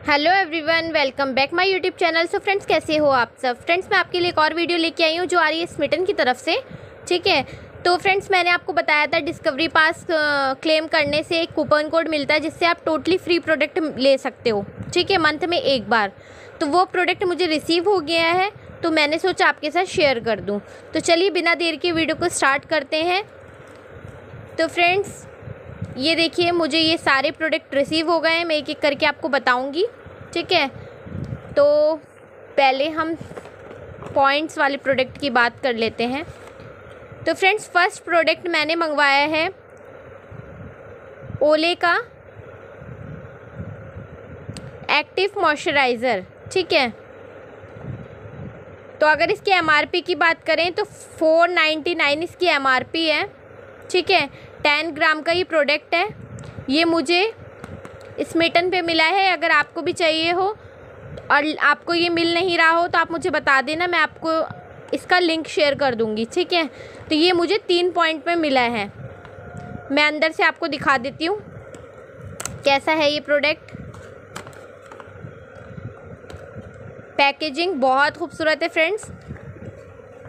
Hello everyone, welcome back my YouTube channel. So friends, कैसे हो आप सब। फ्रेंड्स, मैं आपके लिए एक और वीडियो लेके आई हूँ जो आ रही है स्मिटन की तरफ से। ठीक है, तो फ्रेंड्स मैंने आपको बताया था डिस्कवरी पास क्लेम करने से एक कूपन कोड मिलता है जिससे आप टोटली फ्री प्रोडक्ट ले सकते हो। ठीक है, मंथ में एक बार। तो वो प्रोडक्ट मुझे रिसीव हो गया है, तो मैंने सोचा आपके साथ शेयर कर दूँ। तो चलिए बिना देर के वीडियो को स्टार्ट करते हैं। तो फ्रेंड्स, ये देखिए, मुझे ये सारे प्रोडक्ट रिसीव हो गए हैं। मैं एक एक करके आपको बताऊंगी। ठीक है, तो पहले हम पॉइंट्स वाले प्रोडक्ट की बात कर लेते हैं। तो फ्रेंड्स, फर्स्ट प्रोडक्ट मैंने मंगवाया है ओले का एक्टिव मॉइस्चराइज़र। ठीक है, तो अगर इसकी एमआरपी की बात करें तो 499 इसकी एमआरपी है। ठीक है, 10 ग्राम का ये प्रोडक्ट है। ये मुझे स्मिटन पे मिला है। अगर आपको भी चाहिए हो और आपको ये मिल नहीं रहा हो तो आप मुझे बता देना, मैं आपको इसका लिंक शेयर कर दूंगी। ठीक है, तो ये मुझे 3 पॉइंट में मिला है। मैं अंदर से आपको दिखा देती हूँ कैसा है ये प्रोडक्ट। पैकेजिंग बहुत खूबसूरत है फ्रेंड्स,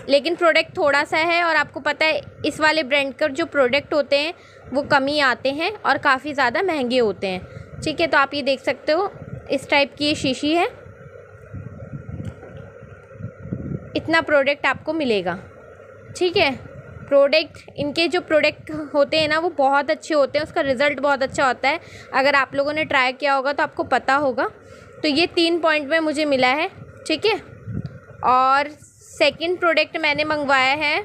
लेकिन प्रोडक्ट थोड़ा सा है। और आपको पता है इस वाले ब्रांड के जो प्रोडक्ट होते हैं वो कम ही आते हैं और काफ़ी ज़्यादा महंगे होते हैं। ठीक है, तो आप ये देख सकते हो इस टाइप की ये शीशी है। इतना प्रोडक्ट आपको मिलेगा। ठीक है, प्रोडक्ट, इनके जो प्रोडक्ट होते हैं ना वो बहुत अच्छे होते हैं, उसका रिज़ल्ट बहुत अच्छा होता है। अगर आप लोगों ने ट्राई किया होगा तो आपको पता होगा। तो ये 3 पॉइंट में मुझे मिला है। ठीक है, और सेकंड प्रोडक्ट मैंने मंगवाया है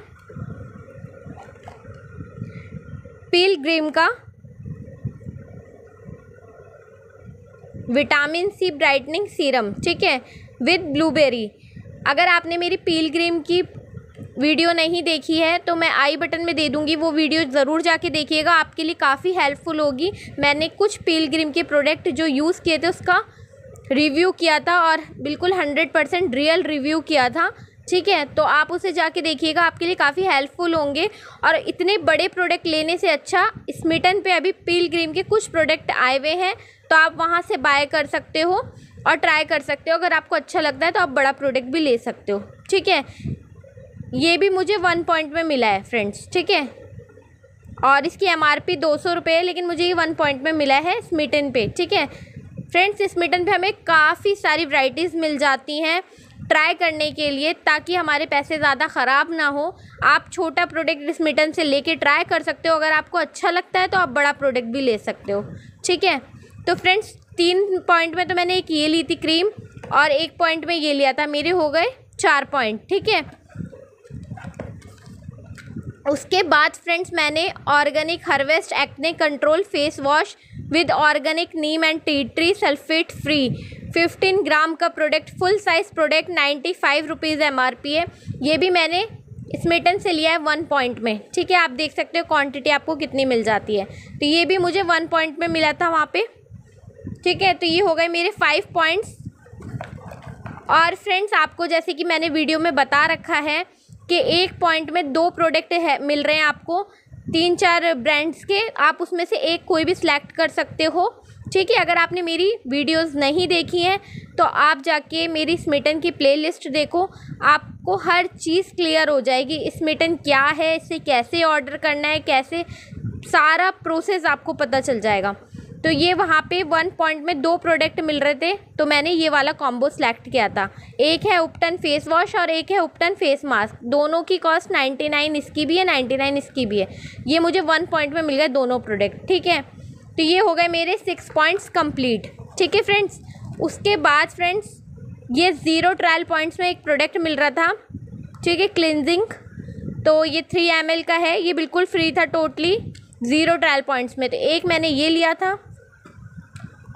पिलग्रिम का विटामिन सी ब्राइटनिंग सीरम। ठीक है, विद ब्लूबेरी। अगर आपने मेरी पिलग्रिम की वीडियो नहीं देखी है तो मैं आई बटन में दे दूंगी, वो वीडियो ज़रूर जाके देखिएगा, आपके लिए काफ़ी हेल्पफुल होगी। मैंने कुछ पिलग्रिम के प्रोडक्ट जो यूज़ किए थे उसका रिव्यू किया था और बिल्कुल 100% रियल रिव्यू किया था। ठीक है, तो आप उसे जाके देखिएगा, आपके लिए काफ़ी हेल्पफुल होंगे। और इतने बड़े प्रोडक्ट लेने से अच्छा स्मिटन पे अभी पिलग्रिम के कुछ प्रोडक्ट आए हुए हैं, तो आप वहाँ से बाय कर सकते हो और ट्राई कर सकते हो। अगर आपको अच्छा लगता है तो आप बड़ा प्रोडक्ट भी ले सकते हो। ठीक है, ये भी मुझे 1 पॉइंट में मिला है फ्रेंड्स। ठीक है, और इसकी एमआरपी 200 रुपये है, लेकिन मुझे ये 1 पॉइंट में मिला है स्मिटन पे। ठीक है फ्रेंड्स, स्मिटन पे हमें काफ़ी सारी वैरायटीज़ मिल जाती हैं ट्राई करने के लिए, ताकि हमारे पैसे ज़्यादा ख़राब ना हो। आप छोटा प्रोडक्ट स्मिटन से लेके ट्राई कर सकते हो, अगर आपको अच्छा लगता है तो आप बड़ा प्रोडक्ट भी ले सकते हो। ठीक है, तो फ्रेंड्स 3 पॉइंट में तो मैंने एक ये ली थी क्रीम और 1 पॉइंट में ये लिया था, मेरे हो गए 4 पॉइंट। ठीक है, उसके बाद फ्रेंड्स मैंने organic harvest acne control face wash with organic Neem and tea tree sulphate free 15 ग्राम का product, full size product, 95 rupees MRP है। ये भी मैंने स्मिटन से लिया है 1 पॉइंट में। ठीक है, आप देख सकते हो क्वांटिटी आपको कितनी मिल जाती है। तो ये भी मुझे 1 पॉइंट में मिला था वहाँ पे। ठीक है, तो ये हो गए मेरे 5 पॉइंट्स। और फ्रेंड्स, आपको जैसे कि मैंने वीडियो में बता रखा है कि 1 पॉइंट में 2 प्रोडक्ट मिल रहे हैं आपको 3-4 ब्रांड्स के, आप उसमें से एक कोई भी सिलेक्ट कर सकते हो। ठीक है, अगर आपने मेरी वीडियोस नहीं देखी हैं तो आप जाके मेरी स्मिटन की प्लेलिस्ट देखो, आपको हर चीज़ क्लियर हो जाएगी। स्मिटन क्या है, इसे कैसे ऑर्डर करना है, कैसे सारा प्रोसेस आपको पता चल जाएगा। तो ये वहाँ पे 1 पॉइंट में 2 प्रोडक्ट मिल रहे थे, तो मैंने ये वाला कॉम्बो सेलेक्ट किया था। एक है उपटन फेस वॉश और एक है उपटन फेस मास्क। दोनों की कॉस्ट 99 इसकी भी है, 99 इसकी भी है। ये मुझे 1 पॉइंट में मिल गए दोनों प्रोडक्ट। ठीक है, तो ये हो गए मेरे 6 पॉइंट्स कंप्लीट। ठीक है फ्रेंड्स, उसके बाद फ्रेंड्स ये 0 ट्रायल पॉइंट्स में एक प्रोडक्ट मिल रहा था। ठीक है, क्लिनजिंग, तो ये 3 ml का है, ये बिल्कुल फ्री था टोटली 0 ट्रायल पॉइंट्स में। तो एक मैंने ये लिया था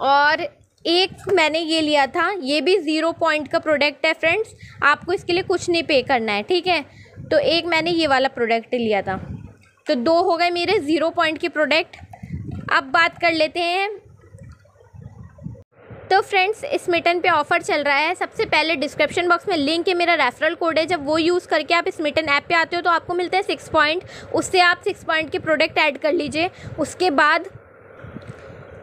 और एक मैंने ये लिया था, ये भी 0 पॉइंट का प्रोडक्ट है फ्रेंड्स, आपको इसके लिए कुछ नहीं पे करना है। ठीक है, तो एक मैंने ये वाला प्रोडक्ट लिया था। तो 2 हो गए मेरे 0 पॉइंट के प्रोडक्ट। अब बात कर लेते हैं। तो फ्रेंड्स, स्मिटन पे ऑफ़र चल रहा है। सबसे पहले डिस्क्रिप्शन बॉक्स में लिंक है, मेरा रेफरल कोड है। जब वो यूज़ करके आप स्मिटन ऐप पे आते हो तो आपको मिलता है 6 पॉइंट, उससे आप 6 पॉइंट के प्रोडक्ट ऐड कर लीजिए। उसके बाद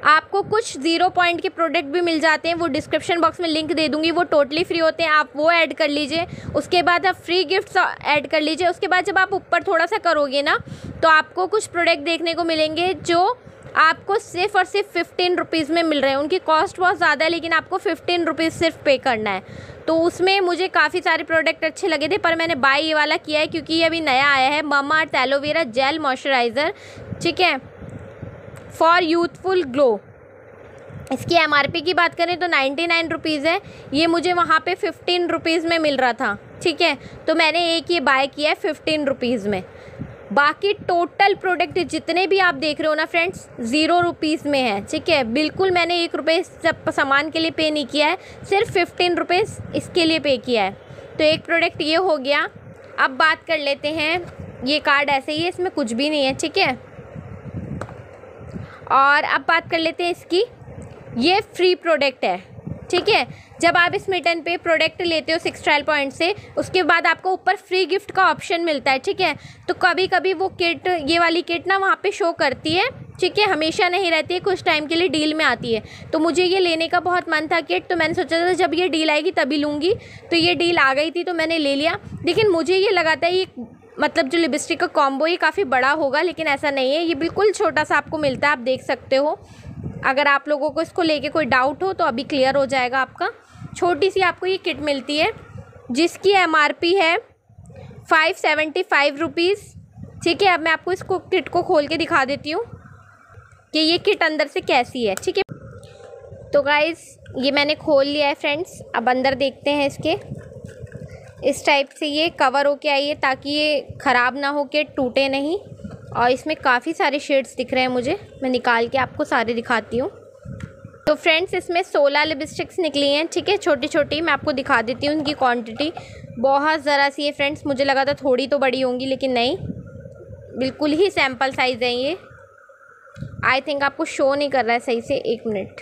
आपको कुछ 0 पॉइंट के प्रोडक्ट भी मिल जाते हैं, वो डिस्क्रिप्शन बॉक्स में लिंक दे दूंगी, वो टोटली फ्री होते हैं, आप वो ऐड कर लीजिए। उसके बाद आप फ्री गिफ्ट्स ऐड कर लीजिए। उसके बाद जब आप ऊपर थोड़ा सा करोगे ना तो आपको कुछ प्रोडक्ट देखने को मिलेंगे जो आपको सिर्फ और सिर्फ 15 रुपीज़ में मिल रहे हैं। उनकी कॉस्ट बहुत ज़्यादा है लेकिन आपको 15 रुपीज़ सिर्फ पे करना है। तो उसमें मुझे काफ़ी सारे प्रोडक्ट अच्छे लगे थे, पर मैंने बाय ये वाला किया है क्योंकि ये अभी नया आया है, ममाअर्थ एलोवेरा जेल मॉइस्चराइज़र, ठीक है, फॉर यूथफुल ग्लो। इसकी MRP की बात करें तो 99 रुपीज़ है, ये मुझे वहाँ पे 15 रुपीज़ में मिल रहा था, ठीक है। तो मैंने एक ये बाय किया है 15 रुपीज़ में। बाकी टोटल प्रोडक्ट जितने भी आप देख रहे हो ना फ्रेंड्स 0 रुपीज़ में है, ठीक है। बिल्कुल मैंने 1 रुपये सामान के लिए पे नहीं किया है, सिर्फ 15 रुपीज़ इसके लिए पे किया है। तो एक प्रोडक्ट ये हो गया। अब बात कर लेते हैं, ये कार्ड ऐसे ही है, इसमें कुछ भी नहीं है, ठीक है। और अब बात कर लेते हैं इसकी, ये फ्री प्रोडक्ट है, ठीक है। जब आप स्मिटन पे प्रोडक्ट लेते हो 6 ट्रायल पॉइंट से, उसके बाद आपको ऊपर फ्री गिफ्ट का ऑप्शन मिलता है, ठीक है। तो कभी कभी वो किट, ये वाली किट ना वहाँ पे शो करती है, ठीक है, हमेशा नहीं रहती है, कुछ टाइम के लिए डील में आती है। तो मुझे ये लेने का बहुत मन था किट, तो मैंने सोचा था जब ये डील आएगी तभी लूँगी। तो ये डील आ गई थी तो मैंने ले लिया। लेकिन मुझे ये लगा था ये मतलब जो लिपस्टिक का कॉम्बो ये काफ़ी बड़ा होगा, लेकिन ऐसा नहीं है, ये बिल्कुल छोटा सा आपको मिलता है, आप देख सकते हो। अगर आप लोगों को इसको लेके कोई डाउट हो तो अभी क्लियर हो जाएगा आपका। छोटी सी आपको ये किट मिलती है जिसकी MRP है 575 रुपीज़, ठीक है। अब मैं आपको इसको किट को खोल के दिखा देती हूँ कि ये किट अंदर से कैसी है, ठीक है। तो गाइज़ ये मैंने खोल लिया है फ्रेंड्स। अब अंदर देखते हैं इसके। इस टाइप से ये कवर होके आई है ताकि ये ख़राब ना हो के टूटे नहीं। और इसमें काफ़ी सारे शेड्स दिख रहे हैं मुझे, मैं निकाल के आपको सारे दिखाती हूँ। तो फ्रेंड्स इसमें 16 लिपस्टिक्स निकली हैं, ठीक है, छोटी छोटी। मैं आपको दिखा देती हूँ उनकी क्वांटिटी, बहुत ज़रा सी है फ्रेंड्स। मुझे लगा था थोड़ी तो बड़ी होंगी लेकिन नहीं, बिल्कुल ही सैम्पल साइज़ है ये। आई थिंक आपको शो नहीं कर रहा है सही से, 1 मिनट।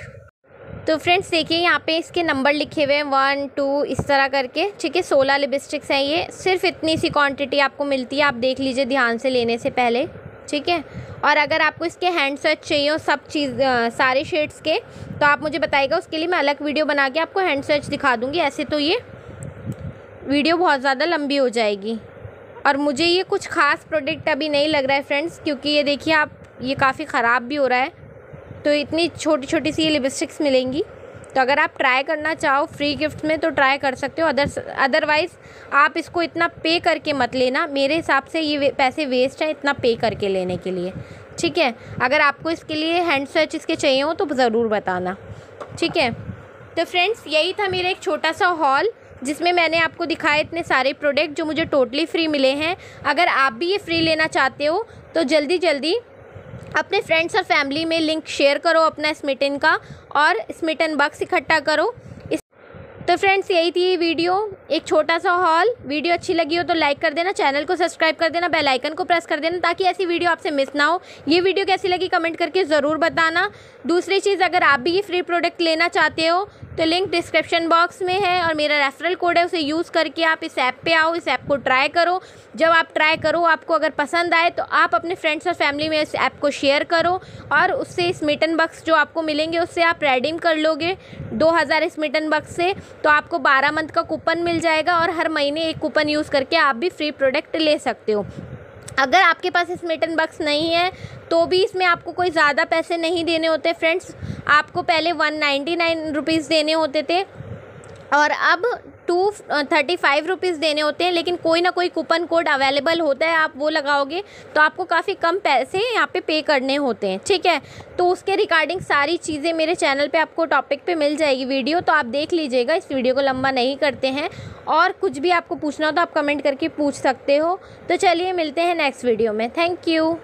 तो फ्रेंड्स देखिए यहाँ पे इसके नंबर लिखे हुए हैं 1 2 इस तरह करके, ठीक है। 16 लिपस्टिक्स हैं ये, सिर्फ इतनी सी क्वांटिटी आपको मिलती है, आप देख लीजिए ध्यान से लेने से पहले, ठीक है। और अगर आपको इसके हैंड स्विच चाहिए हो सब चीज़ सारे शेड्स के, तो आप मुझे बताइएगा, उसके लिए मैं अलग वीडियो बना के आपको हैंड स्विच दिखा दूँगी। ऐसे तो ये वीडियो बहुत ज़्यादा लंबी हो जाएगी। और मुझे ये कुछ ख़ास प्रोडक्ट अभी नहीं लग रहा है फ्रेंड्स, क्योंकि ये देखिए आप, ये काफ़ी ख़राब भी हो रहा है। तो इतनी छोटी छोटी सी ये लिपस्टिक्स मिलेंगी, तो अगर आप ट्राई करना चाहो फ्री गिफ्ट में तो ट्राई कर सकते हो। अदरवाइज़ आप इसको इतना पे करके मत लेना, मेरे हिसाब से ये पैसे वेस्ट है इतना पे करके लेने के लिए, ठीक है। अगर आपको इसके लिए हैंड स्विच इसके चाहिए हो तो ज़रूर बताना, ठीक है। तो फ्रेंड्स यही था मेरा एक छोटा सा हॉल जिसमें मैंने आपको दिखाए इतने सारे प्रोडक्ट जो मुझे टोटली फ्री मिले हैं। अगर आप भी ये फ्री लेना चाहते हो तो जल्दी जल्दी अपने फ्रेंड्स और फैमिली में लिंक शेयर करो अपना स्मिटन का, और स्मिटन बक्स इकट्ठा करो। तो फ्रेंड्स यही थी ये वीडियो, एक छोटा सा हॉल। वीडियो अच्छी लगी हो तो लाइक कर देना, चैनल को सब्सक्राइब कर देना, बेल आइकन को प्रेस कर देना ताकि ऐसी वीडियो आपसे मिस ना हो। ये वीडियो कैसी लगी कमेंट करके ज़रूर बताना। दूसरी चीज़, अगर आप भी ये फ्री प्रोडक्ट लेना चाहते हो तो लिंक डिस्क्रिप्शन बॉक्स में है, और मेरा रेफरल कोड है, उसे यूज़ करके आप इस ऐप पे आओ, इस ऐप को ट्राई करो। जब आप ट्राई करो, आपको अगर पसंद आए तो आप अपने फ्रेंड्स और फैमिली में इस ऐप को शेयर करो, और उससे स्मिटन बक्स जो आपको मिलेंगे उससे आप रेडीम कर लोगे 2000 स्मिटन बक्स से। तो आपको 12 मंथ का कूपन मिल जाएगा, और हर महीने एक कूपन यूज़ करके आप भी फ्री प्रोडक्ट ले सकते हो। अगर आपके पास स्मिटन बक्स नहीं है तो भी इसमें आपको कोई ज़्यादा पैसे नहीं देने होते फ्रेंड्स। आपको पहले 199 रुपीज़ देने होते थे और अब 235 रुपीज़ देने होते हैं, लेकिन कोई ना कोई कूपन कोड अवेलेबल होता है, आप वो लगाओगे तो आपको काफ़ी कम पैसे यहाँ पे करने होते हैं, ठीक है। तो उसके रिगार्डिंग सारी चीज़ें मेरे चैनल पे आपको टॉपिक पे मिल जाएगी वीडियो, तो आप देख लीजिएगा। इस वीडियो को लंबा नहीं करते हैं, और कुछ भी आपको पूछना हो तो आप कमेंट करके पूछ सकते हो। तो चलिए मिलते हैं नेक्स्ट वीडियो में। Thank you.